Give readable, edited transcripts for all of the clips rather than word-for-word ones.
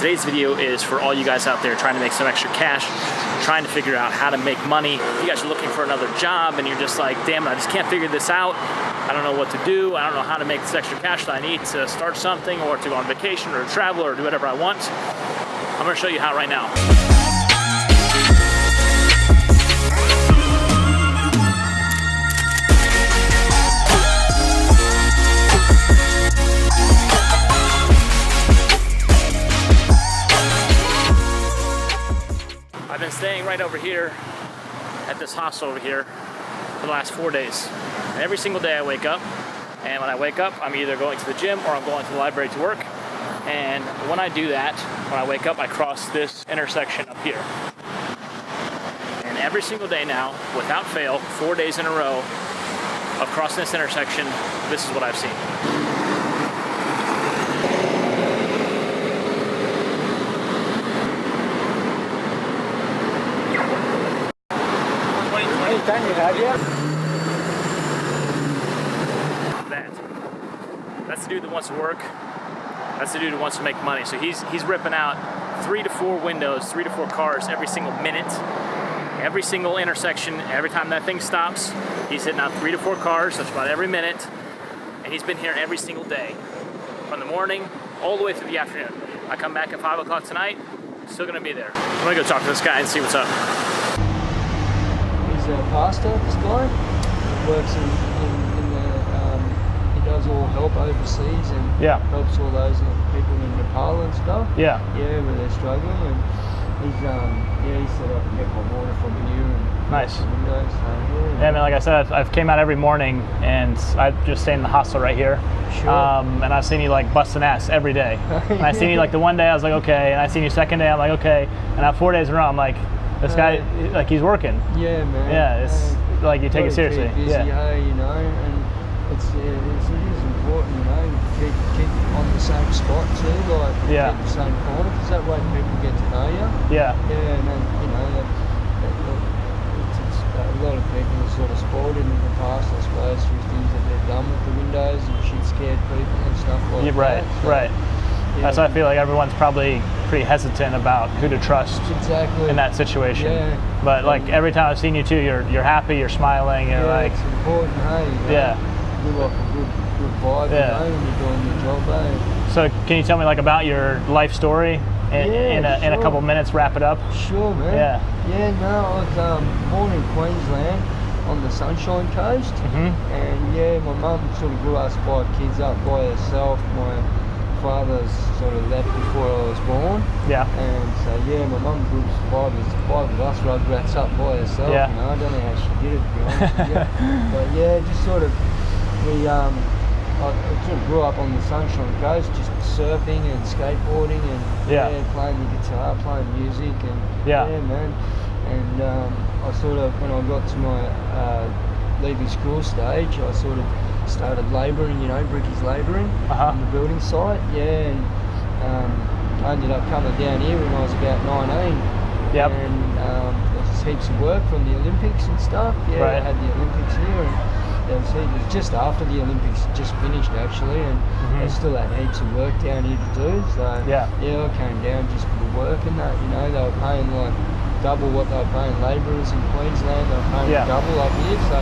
Today's video is for all you guys out there trying to make some extra cash, trying to figure out how to make money. If you guys are looking for another job and you're just like, damn it, I just can't figure this out. I don't know what to do. I don't know how to make this extra cash that I need to start something or to go on vacation or to travel or do whatever I want. I'm gonna show you how right now. I've been staying right over here at this hostel over here for the last 4 days. And every single day I wake up, and when I wake up, I'm either going to the gym or I'm going to the library to work. And when I do that, when I wake up, I cross this intersection up here. And every single day now, without fail, 4 days in a row of crossing this intersection, this is what I've seen. That's the dude that wants to work. That's the dude who wants to make money. So he's ripping out 3 to 4 windows, 3 to 4 cars every single minute. Every single intersection, every time that thing stops, he's hitting out 3 to 4 cars. That's about every minute. And he's been here every single day. From the morning all the way through the afternoon. I come back at 5 o'clock tonight, still gonna be there. I'm gonna go talk to this guy and see what's up. He's a pastor, this guy. He works in the, he does all help overseas and helps all those people in Nepal and stuff. Yeah, where they're struggling. And he's he said I can get my water from here and nice. Windows. So, yeah, man, like I said, I've came out every morning and I just stay in the hostel right here. Sure. And I've seen you like busting ass every day. And I seen you like the one day I was like, okay, and I seen you second day, I'm like, okay. And now 4 days in a row, I'm like, this guy, like he's working. Yeah, man. Yeah, it's like you take it seriously. Busy, hey, you know, and it is important, you know, keep on the same spot too, like keep the same corner, because that way people get to know you. Yeah. Yeah, and then, you know, it's a lot of people are sort of spoiled in the past, I suppose, through things that they've done with the windows and shit scared people and stuff like that. So, right. That's why I feel like everyone's probably pretty hesitant about who to trust in that situation. Yeah. But like every time I've seen you too, you're happy, you're smiling, you're like, it's important, hey. You know, give off a good vibe, you know, when you're doing your job, eh? So can you tell me like about your life story in a couple minutes? Wrap it up. Sure, man. I was born in Queensland on the Sunshine Coast, and my mum sort of grew us 5 kids up by herself. My father's sort of left before I was born. Yeah. And so my mum grew 5 of us rugrats up by herself. Yeah. You know, I don't know how she did it, to be honest with you. But just sort of I sort of grew up on the Sunshine Coast, just surfing and skateboarding and playing the guitar, playing music and man. And I sort of, when I got to my leaving school stage, I sort of started labouring, you know, brickies labouring on the building site. And I ended up coming down here when I was about 19. Yep. And there was heaps of work from the Olympics and stuff. I had the Olympics here. And it was just after the Olympics just finished actually, and they still had heaps of work down here to do. So I came down just for the work and that. You know, they were paying like double what they were paying labourers in Queensland. They were paying double up here, so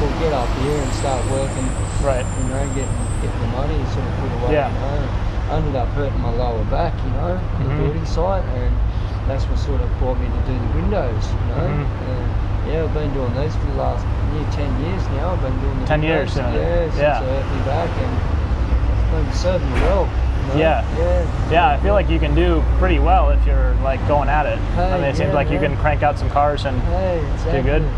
we'll get up here and start working. Right. You know, getting the money sort of put away. You know, I ended up hurting my lower back. You know, on the building site, and that's what sort of brought me to do the windows. You know. I've been doing these for the last 10 years now. I've been doing the 10 years, since I hurt me back, and it's been serving me well. You know? Yeah, I feel like you can do pretty well if you're like going at it. I mean, it seems like you can crank out some cars and do good.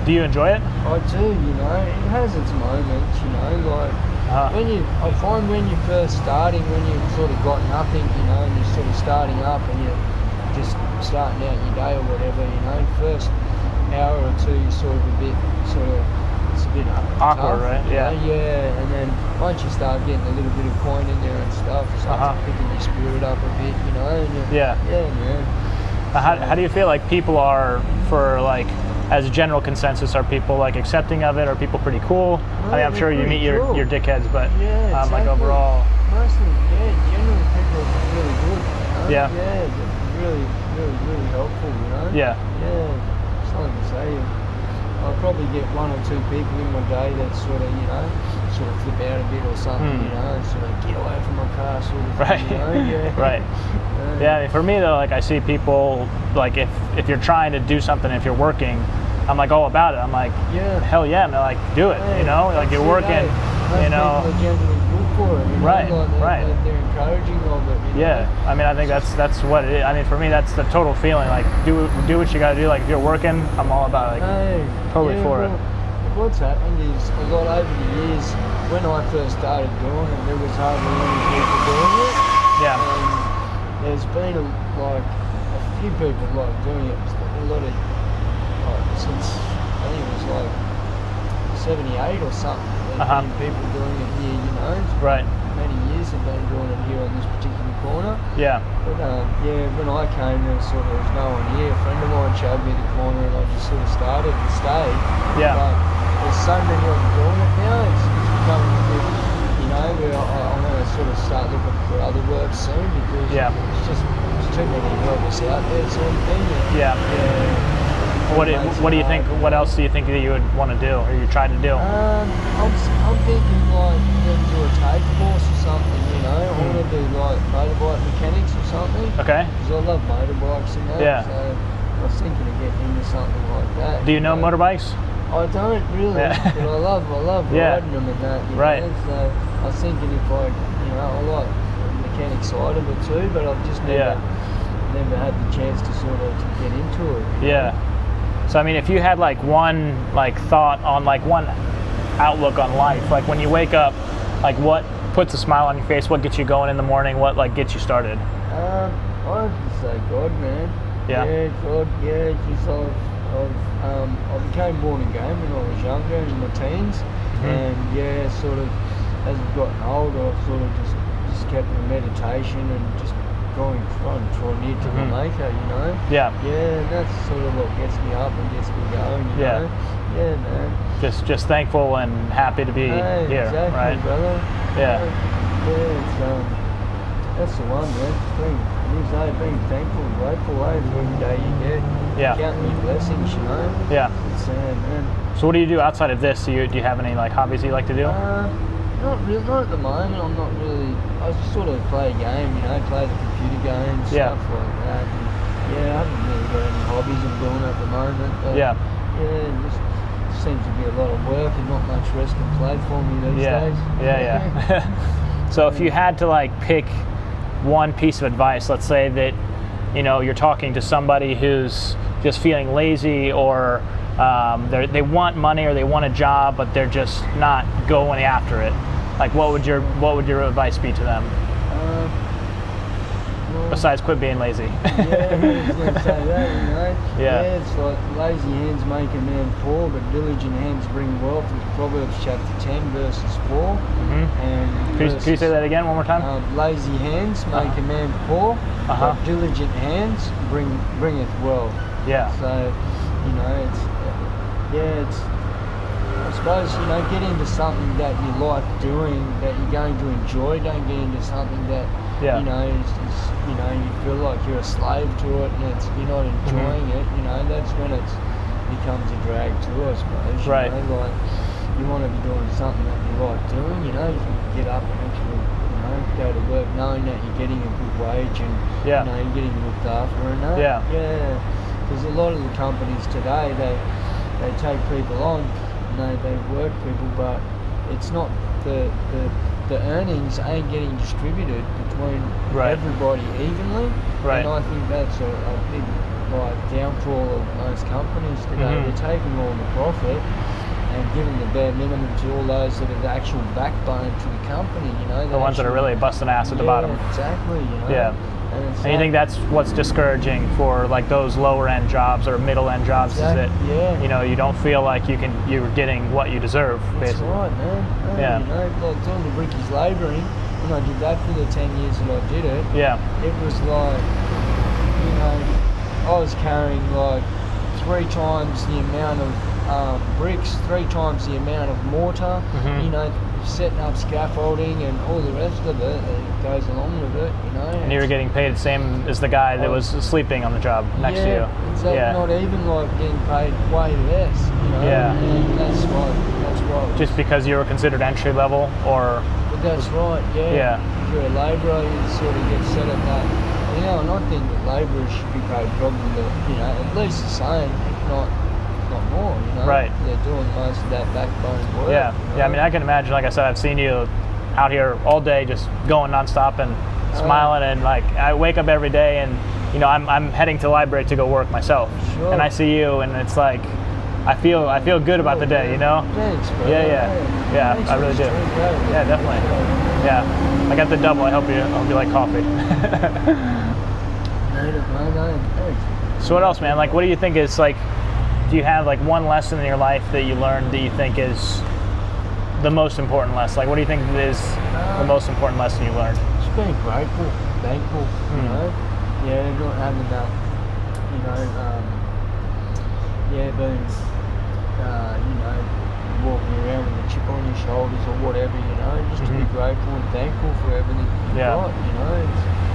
Do you enjoy it? I do, you know. It has its moments, you know, like I find when you're first starting, when you've sort of got nothing, you know, and you're sort of starting up and you're just starting out your day or whatever, you know, first hour or two you're sort of it's a bit awkward, tough, right? Yeah. And then once you start getting a little bit of coin in there and stuff, it starts picking your spirit up a bit, you know. And man. How do you feel like people are for like, as a general consensus, are people like accepting of it? Are people pretty cool? I mean, I'm sure you meet your dickheads, but exactly. like overall. Mostly, generally people are really good. Yeah. Yeah, really, really, really helpful, Yeah. Yeah, it's like I say, I'll probably get one or two people in my day that sort of, sort of flip out a bit or something, sort of get away from my car sort of Right. thing, Yeah. Right. Yeah, I mean, for me though, like I see people, like if you're trying to do something, if you're working, I'm like all about it. I'm like, hell yeah, man, like do it, like you're working, People are generally good for it, Right, like they're encouraging of it. Yeah, I mean, I think that's what it is. I mean, for me, that's the total feeling. Like, do what you gotta do. Like, if you're working, I'm all about it. Like, totally for it. What's happened is a lot over the years. When I first started doing it, there was hardly any people doing it. Yeah. And there's been a few people doing it. A lot of since I think it was like 78 or something. There's been people doing it here, Right. Many years have been doing it here on this particular corner. Yeah. But when I came, there was no one here. A friend of mine showed me the corner, and I just sort of started and stayed. Yeah. But there's so many of them doing it now. It's becoming a bit, where I'm going to sort of start looking for other work soon because there's too many of us out there, sort of thing. Yeah. What do you think? What else do you think that you would want to do, or you tried to do? I'm thinking like do a tape course or something. I want to do like motorbike mechanics or something. Okay. Because I love motorbikes and that. Yeah. So I was thinking of getting into something like that. Do you know motorbikes? I don't really, but I love riding them and that. Right. So I was thinking if I like the mechanic side of it too, but I've just never had the chance to sort of get into it. Yeah. So I mean, if you had like one thought on like one outlook on life, like when you wake up, like what puts a smile on your face? What gets you going in the morning? What gets you started? I would say God, man. Yeah. Yeah, God. Yeah, just I became born again when I was younger in my teens, and sort of as I've gotten older, I've sort of just kept my meditation and just trying to draw near to my maker, Yeah. Yeah, and that's sort of what gets me up and gets me going, you know? Yeah, man. Just thankful and happy to be here, exactly, right? brother. Yeah. Yeah, that's the one, man. Being thankful and grateful for every day you get. Yeah. Counting your blessings, Yeah. It's man. So what do you do outside of this? Do you have any like hobbies you like to do? Not really, not at the moment. I'm not really. I just sort of play a game, play the computer games, stuff like that. And, I haven't really got any hobbies I'm doing at the moment. But, it just seems to be a lot of work and not much rest and play for me these days. Yeah. So if you had to like pick one piece of advice, let's say that you're talking to somebody who's just feeling lazy or they want money or they want a job, but they're just not going after it. Like, what would your advice be to them? Besides, quit being lazy. I was going to say that, Yeah. It's like lazy hands make a man poor, but diligent hands bring wealth. It's Proverbs chapter 10, verses 4. And can you say that again one more time? Lazy hands make a man poor, but diligent hands bringeth wealth. Yeah. So, it's I suppose, get into something that you like doing, that you're going to enjoy. Don't get into something that, you feel like you're a slave to it and you're not enjoying it. That's when it becomes a drag too, I suppose. Right. Like, you want to be doing something that you like doing, you get up and actually, go to work knowing that you're getting a good wage and, you're getting looked after and that. Yeah. Because a lot of the companies today, they take people on, they work people, but it's not the earnings ain't getting distributed between everybody evenly. Right. And I think that's a big downfall of most companies today. They're taking all the profit and giving the bare minimum to all those that are the actual backbone to the company. The ones that are really busting ass at the bottom. Exactly. Yeah. And you think that's what's discouraging for like those lower end jobs or middle end jobs? Exactly. Is that you don't feel like you're getting what you deserve, basically. That's right, man. Like doing the brickies labouring, when I did that for the 10 years that I did it, it was like, I was carrying like 3 times the amount of bricks, 3 times the amount of mortar, you know, setting up scaffolding and all the rest of it that goes along with it, you know. And you were getting paid the same as the guy that was sleeping on the job next to you. Exactly. Not even like getting paid way less, you know. Yeah. And that's right. Just because you were considered entry level, or? But that's right, yeah. If you're a labourer, you sort of get set at that. You know, and I think that labourers should be paid probably, you know, at least the same, if not more, you know. Right. They're doing most of that backbone work. Yeah, you know? yeah. I mean, I can imagine. Like I said, I've seen you out here all day, just going nonstop and smiling, and like I wake up every day, and you know, I'm heading to the library to go work myself, and I see you, and it's like I feel good about the day, you know. Thanks, bro. Yeah. I really do. Yeah, definitely. Yeah, I got the double. I hope you like coffee. So what else, man? Like, what do you think is like? Do you have like one lesson in your life that you learned that you think is the most important lesson? Like, what do you think is the most important lesson you learned? Just being grateful, thankful, you know. Yeah, not having that, you know, being, you know, walking around with a chip on your shoulders or whatever, you know. Just to be grateful and thankful for everything you've got, you know.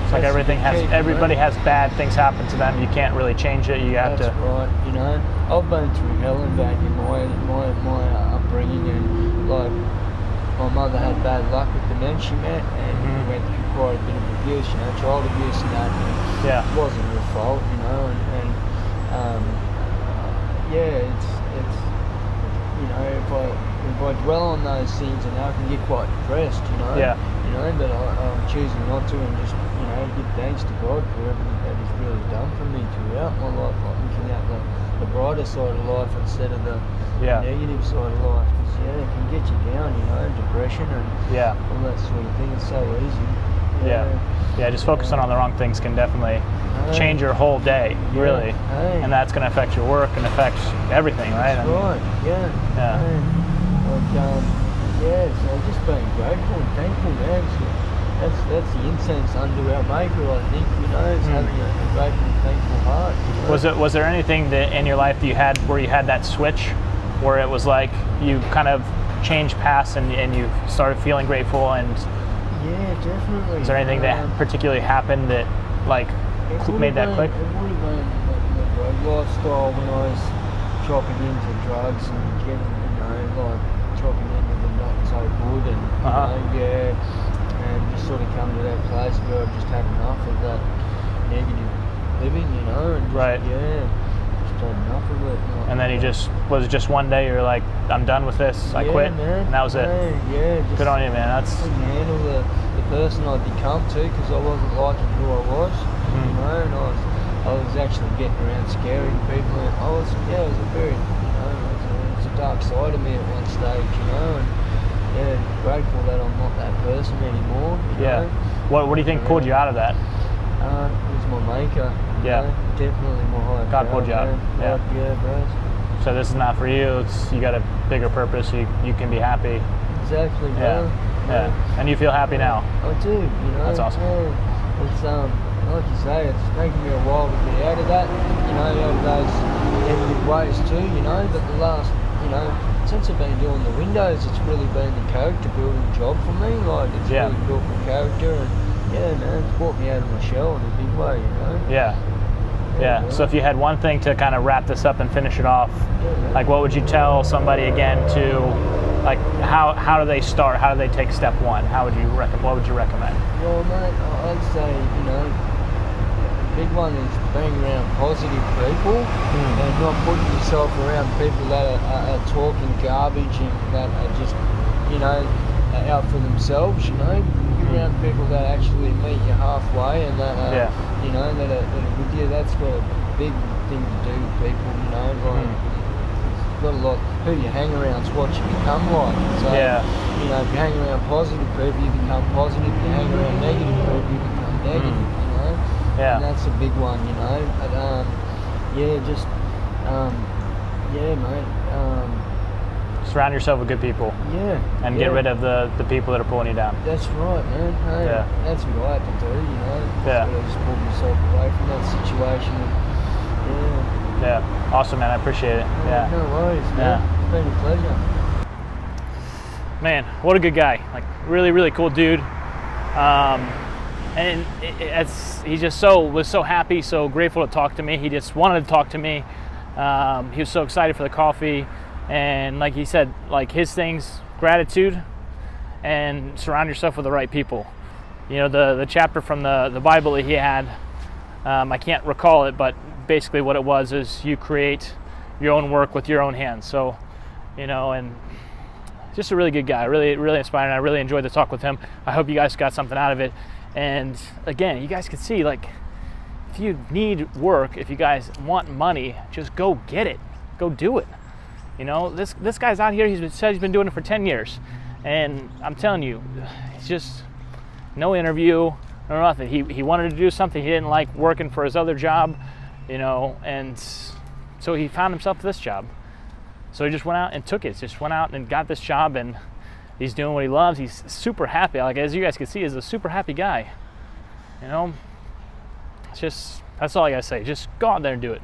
It's like everybody has bad things happen to them. You can't really change it. You have to. That's right. You know, I've been through hell and back in my upbringing, and like my mother had bad luck with the men she met, and we went through quite a bit of abuse, you know, child abuse and that. And it wasn't her fault, you know, and it's you know, if I dwell on those things, and I can get quite depressed, you know. Yeah. You know, but I'm choosing not to, and just, you know, give thanks to God for everything that He's really done for me throughout my life. Like looking at the brighter side of life instead of the negative side of life. Because it can get you down, you know, depression and all that sort of thing. It's so easy. Yeah. Just focusing on the wrong things can definitely change your whole day, really, and that's going to affect your work and affect everything, right? That's right. So just being grateful and thankful, man. That's the incense unto our Maker, I think, you know, is having a grateful and thankful heart. You know? Was there anything that in your life that you had where you had that switch, where it was like you kind of changed paths and you started feeling grateful, and yeah, definitely. Is there anything that particularly happened that like made that click? It would have been the drug lifestyle when I was chopping into drugs and getting, you know, like chopping into the not so good, and you know, and just sort of come to that place where I just had enough of that negative living, you know, and just, just had enough of it. Like, and then was it just one day you're like, I'm done with this, I quit, man, and that was it? Just good on you, man. That's couldn't handle the person I'd become too, because I wasn't liking who I was, you know, and I was actually getting around scaring people, and it was a very, you know, it was a dark side of me at one stage, you know, and grateful that I'm not that person anymore, you know. What do you think pulled you out of that? It was my Maker, you know, definitely my higher God pulled you out. Bro. So this is not for you. You got a bigger purpose. You can be happy. Exactly, bro. And you feel happy now. I do, you know. That's awesome. It's like you say, it's taken me a while to get out of that, you know, out of those negative ways too, you know. But the last, you know, since I've been doing the windows, it's really been the character building job for me. Like it's really built my character, and man, it's brought me out of my shell in a big way, you know. Yeah. So if you had one thing to kind of wrap this up and finish it off, like what would you tell somebody again to, like how do they start? How do they take step one? What would you recommend? Well, mate, I'd say, you know, the big one is being around positive people and not putting yourself around people that are talking garbage and that are just, you know, out for themselves, you know. Be around people that actually meet you halfway and that are, you know, that are with you. That's got a big thing to do with people, you know. Like, you've got a lot, who you hang around is what you become like. So, you know, if you hang around positive people, you become positive. If you hang around negative people, you become negative, you know. And that's a big one, you know. But, mate. Surround yourself with good people. And get rid of the people that are pulling you down. That's right, man. Hey, that's what I had to do, you know. Just pull myself away from that situation. And, Yeah, awesome, man. I appreciate it. Yeah. No worries, man. Yeah. It's been a pleasure. Man, what a good guy. Like, really, really cool dude. And he just was so happy, so grateful to talk to me. He just wanted to talk to me. He was so excited for the coffee. And like he said, like his things, gratitude and surround yourself with the right people. You know, the chapter from the Bible that he had, I can't recall it, but basically what it was is you create your own work with your own hands. So, you know, and just a really good guy, really, really inspiring. I really enjoyed the talk with him. I hope you guys got something out of it. And again, you guys can see, like, if you need work, if you guys want money, just go get it. Go do it. You know, this guy's out here, he's been doing it for 10 years. And I'm telling you, it's just no interview, no nothing. He wanted to do something. He didn't like working for his other job, you know, and so he found himself this job. So he just went out and took it. Just went out and got this job, and he's doing what he loves. He's super happy. Like, as you guys can see, he's a super happy guy. You know, it's just, that's all I gotta say. Just go out there and do it.